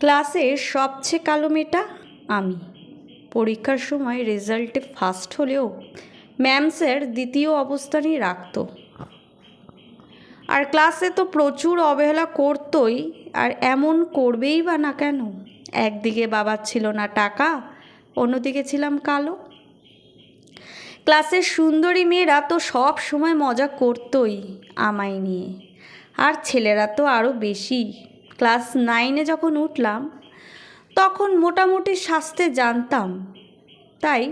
ক্লাসের সবচেয়ে কালো মেয়েটা আমি। পরীক্ষার সময় রেজাল্টে ফার্স্ট হলেও ম্যাম স্যার দ্বিতীয় অবস্থানই রাখতো। আর ক্লাসে তো প্রচুর অবহেলা করতোই, আর এমন করবেই বা না কেন? একদিকে বাবার ছিল না টাকা, অন্যদিকে ছিলাম কালো। ক্লাসের সুন্দরী মেয়েরা তো সব সময় মজা করতোই আমায় নিয়ে, আর ছেলেরা তো আরও বেশি। ক্লাস 9-এ যখন উঠলাম তখন মোটামুটি সাজতে জানতাম, তাই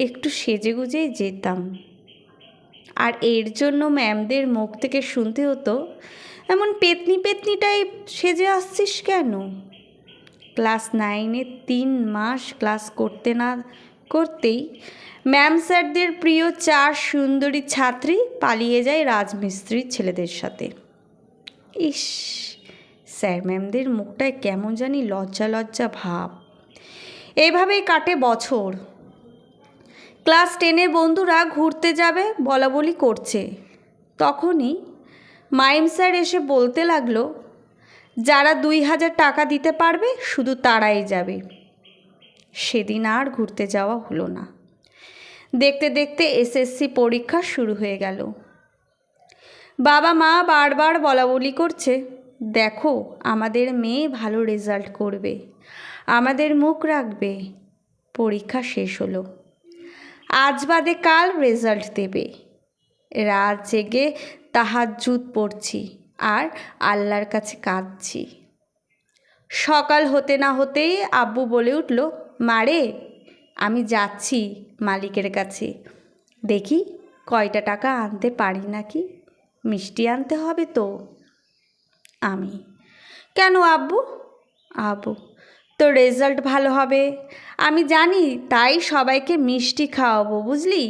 একটু সেজেগুজেই যেতাম। আর এর জন্য ম্যামদের মুখ থেকে শুনতে হতো, এমন পেতনি পেতনিটাই সেজে আসছিস কেন? ক্লাস 9-এ 3 মাস ক্লাস করতে না করতেই ম্যাম স্যারদের প্রিয় 4 সুন্দরী ছাত্রী পালিয়ে যায় রাজমিস্ত্রির ছেলেদের সাথে। ইস, স্যার ম্যামদের মুখটায় কেমন জানি লজ্জা লজ্জা ভাব। এইভাবেই কাটে বছর। ক্লাস 10-এর বন্ধুরা ঘুরতে যাবে বলাবলি করছে, তখনই মাইম স্যার এসে বলতে লাগলো, যারা 2000 টাকা দিতে পারবে শুধু তারাই যাবে। সেদিন আর ঘুরতে যাওয়া হলো না। দেখতে দেখতে এসএসসি পরীক্ষা শুরু হয়ে গেল। বাবা মা বারবার বলাবলি করছে, দেখো আমাদের মেয়ে ভালো রেজাল্ট করবে, আমাদের মুখ রাখবে। পরীক্ষা শেষ হলো। আজ বাদে কাল রেজাল্ট দেবে। রাত জেগে তাহাজ্জুদ পড়ছি আর আল্লাহর কাছে কাঁদছি। সকাল হতে না হতেই আব্বু বলে উঠল, মারে আমি যাচ্ছি মালিকের কাছে, দেখি কয়টা টাকা আনতে পারি নাকি, মিষ্টি আনতে হবে তো। আমি, কেন আব্বু? আব্বু, তোর রেজাল্ট ভালো হবে আমি জানি, তাই সবাইকে মিষ্টি খাওয়াবো বুঝলি।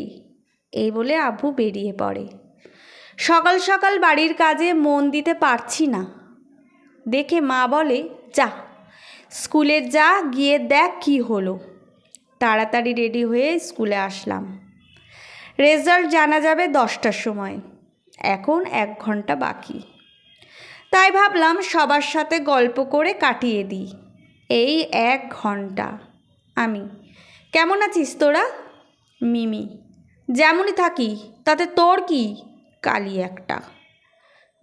এই বলে আব্বু বেরিয়ে পড়ে। সকাল সকাল বাড়ির কাজে মন দিতে পারছি না দেখে মা বলে, যা স্কুলে যা, গিয়ে দেখ কি হলো। তাড়াতাড়ি রেডি হয়ে স্কুলে আসলাম। রেজাল্ট জানা যাবে 10টার সময়, এখন 1 ঘন্টা বাকি। তাই ভাবলাম সবার সাথে গল্প করে কাটিয়ে দিই এই 1 ঘন্টা। আমি, কেমন আছিস তোরা? মিমি, যেমনই থাকি, তাতে তোর কি? কালি একটা।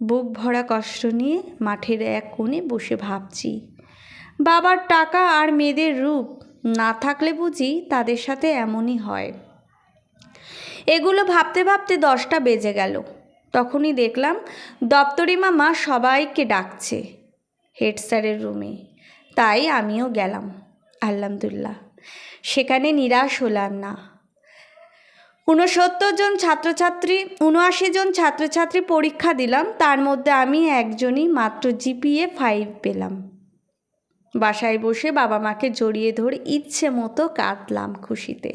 বুক ভরা কষ্ট নিয়ে মাঠের এক কোণে বসে ভাবছি, বাবার টাকা আর মেয়েদের রূপ না থাকলে বুঝি তাদের সাথে এমনই হয়। এগুলো ভাবতে ভাবতে 10টা বেজে গেল। তখনই দেখলাম দপ্তরি মামা সবাইকে ডাকছে হেড স্যারের রুমে। তাই আমিও গেলাম। আলহামদুলিল্লাহ, সেখানে নিরাশ হলাম না। 79 জন ছাত্রছাত্রী পরীক্ষা দিলাম, তার মধ্যে আমি একজনই মাত্র জিপিএ 5 পেলাম। বাসায় বসে বাবা মাকে জড়িয়ে ধরে ইচ্ছে মতো কাঁদলাম খুশিতে।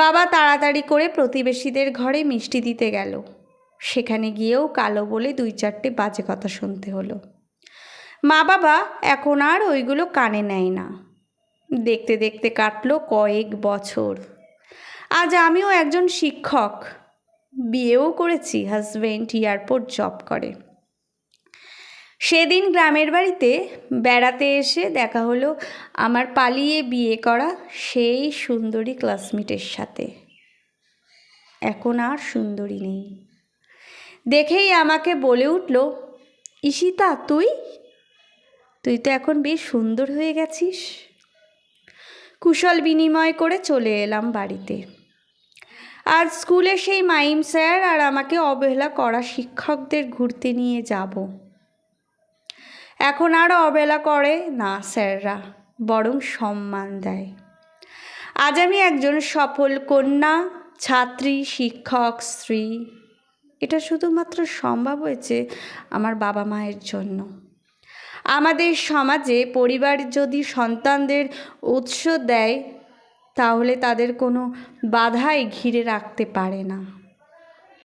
বাবা তাড়াতাড়ি করে প্রতিবেশীদের ঘরে মিষ্টি দিতে গেল। সেখানে গিয়েও কালো বলে 2-4টে বাজে কথা শুনতে হলো। মা বাবা এখন আর ওইগুলো কানে নেয় না। দেখতে দেখতে কাটলো কয়েক বছর। আজ আমিও একজন শিক্ষক, বিয়েও করেছি, হাজব্যান্ড এয়ারপোর্ট জব করে। সেদিন গ্রামের বাড়িতে বেড়াতে এসে দেখা হলো আমার পালিয়ে বিয়ে করা সেই সুন্দরী ক্লাসমেটের সাথে। এখন আর সুন্দরী নেই। দেখেই আমাকে বলে উঠল, ঈশিতা তুই তো এখন বেশ সুন্দর হয়ে গেছিস। কুশল বিনিময় করে চলে এলাম বাড়িতে। আজ স্কুলে সেই মাইম স্যার আর আমাকে অবহেলা করা শিক্ষকদের ঘুরতে নিয়ে যাব। এখন আর অবহেলা করে না স্যাররা, বরং সম্মান দেয়। আজ আমি একজন সফল কন্যা, ছাত্রী, শিক্ষক, স্ত্রী। এটা শুধুমাত্র সম্ভব হয়েছে আমার বাবা মায়ের জন্য। আমাদের সমাজে পরিবার যদি সন্তানদের উৎস দেয়, তাহলে তাদের কোনো বাধাই ঘিরে রাখতে পারে না।